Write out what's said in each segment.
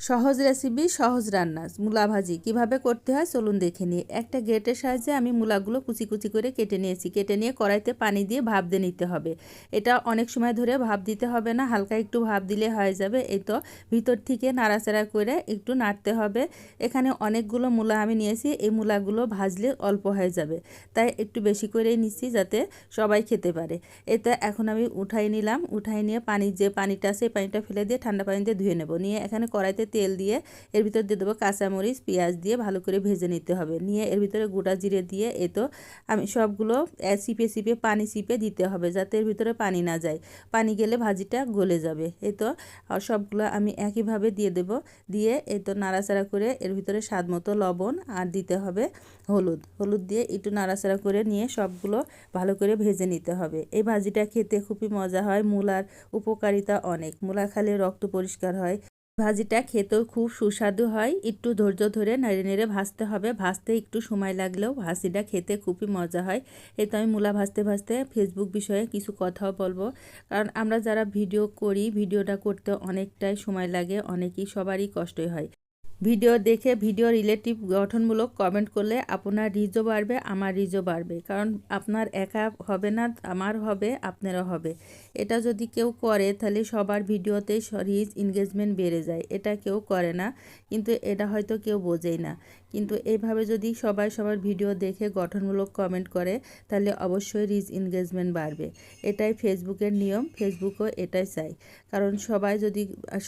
সহজ রেসিপি, সহজ রান্না, মূলা ভাজি কিভাবে করতে হয় চলুন দেখে নিই। একটা গ্রেটের সাহায্যে আমি মূলাগুলো কুচি কুচি করে কেটে নিয়েছি। কেটে নিয়ে কড়াইতে পানি দিয়ে ভাপ দিয়ে নিতে হবে। এটা অনেক সময় ধরে ভাপ দিতে হবে না, হালকা একটু ভাপ দিলে হয়ে যাবে। এই তো ভিতর থেকে নাড়াচাড়া করে একটু নাড়তে হবে। এখানে অনেকগুলো মূলা আমি নিয়েছি, এই মূলাগুলো ভাজলে অল্প হয়ে যাবে, তাই একটু বেশি করেই নিচ্ছি যাতে সবাই খেতে পারে। এটা এখন আমি উঠাই নিলাম, উঠাই নিয়ে যে পানিটা আছে এই পানিটা ফেলে দিয়ে ঠান্ডা পানি দিয়ে ধুয়ে নেব। নিয়ে এখানে কড়াইতে তেল দিয়ে এর ভিতর দিয়ে দেবো কাঁচামরিচ, পেঁয়াজ দিয়ে ভালো করে ভেজে নিতে হবে। নিয়ে এর ভিতরে গোটা জিরে দিয়ে তো আমি সবগুলো চিপে চিপে পানি চিপে দিতে হবে যাতে এর ভিতরে পানি না যায়। পানি গেলে ভাজিটা গলে যাবে। তো সবগুলো আমি একইভাবে দিয়ে দেব। দিয়ে তো নাড়াচাড়া করে এর ভিতরে স্বাদ মতো লবণ আর দিতে হবে হলুদ দিয়ে একটু নাড়াচাড়া করে নিয়ে সবগুলো ভালো করে ভেজে নিতে হবে। এই ভাজিটা খেতে খুবই মজা হয়। মূলার উপকারিতা অনেক, মূলা খেলে রক্ত পরিষ্কার হয়। ভাজিটা খেতেও খুব সুস্বাদু হয়। একটু ধৈর্য ধরে নেড়ে নেড়ে ভাজতে হবে, ভাজতে একটু সময় লাগলেও ভাজিটা খেতে খুবই মজা হয়। তো আমি মূলা ভাজতে ভাজতে ফেসবুক বিষয়ে কিছু কথাও বলবো, কারণ আমরা যারা ভিডিও করি ভিডিওটা করতে অনেকটাই সময় লাগে, সবারই কষ্টই হয়। ভিডিও দেখে ভিডিও রিলেটিভ গঠনমূলক কমেন্ট করলে আপনার রিচও বাড়বে, আমার রিচও বাড়বে, কারণ আপনার একা হবে না, আমার হবে, আপনারও হবে। এটা যদি কেউ করে তাহলে সবার ভিডিওতে রিচ এনগেজমেন্ট বেড়ে যায়। এটা কেউ করে না, কিন্তু এটা হয়তো কেউ বোঝেই না। কিন্তু এইভাবে যদি সবাই সবার ভিডিও দেখে গঠনমূলক কমেন্ট করে তাহলে অবশ্যই রিচ এনগেজমেন্ট বাড়বে। এটাই ফেসবুকের নিয়ম, ফেসবুকও এটাই চাই। কারণ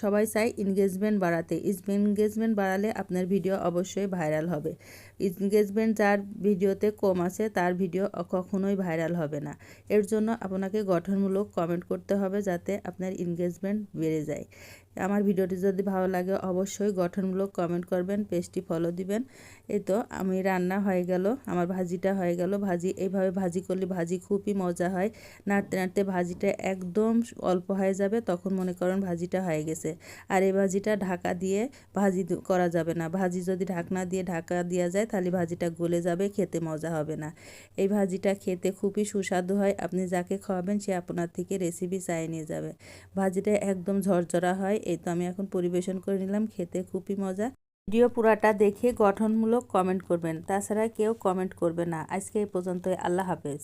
সবাই চায় এনগেজমেন্ট বাড়াতে। এনগেজমেন্ট বাড়ালে আপনার ভিডিও অবশ্যই ভাইরাল হবে। এনগেজমেন্ট যার ভিডিওতে কম আছে তার ভিডিও কখনোই ভাইরাল হবে না। এর জন্য আপনাকে গঠনমূলক কমেন্ট করতে হবে যাতে আপনার এনগেজমেন্ট বেড়ে যায়। আমার ভিডিওটি যদি ভালো লাগে অবশ্যই গঠনমূলক কমেন্ট করবেন, পেজটি ফলো দিবেন। তো আমি রান্না হয়ে গেল, আমার ভাজিটা হয়ে গেল। এইভাবে ভাজি করলে ভাজি খুবই মজা হয়। নাড়তে নাড়তে ভাজিটা একদম অল্প হয়ে যাবে, তখন মনে করেন ভাজিটা হয়ে গেছে। আর এই ভাজিটা ঢাকা দিয়ে করা যাবে না। ভাজি যদি ঢাকা দেওয়া যায় তাহলে ভাজিটা গলে যাবে, খেতে মজা হবে না। এই ভাজিটা খেতে খুবই সুস্বাদু হয়। আপনি যাকে খাওয়াবেন সে আপনার থেকে রেসিপি চাই নিয়ে যাবে। ভাজিটা একদম ঝরঝরা হয়। তো আমি এখন পরিবেশন করে নিলাম, খেতে খুবই মজা। ভিডিও পুরাটা দেখে গঠনমূলক কমেন্ট করবেন, তাছাড়া কেউ কমেন্ট করবে না। আজকে এই পর্যন্তই। আল্লাহ হাফেজ।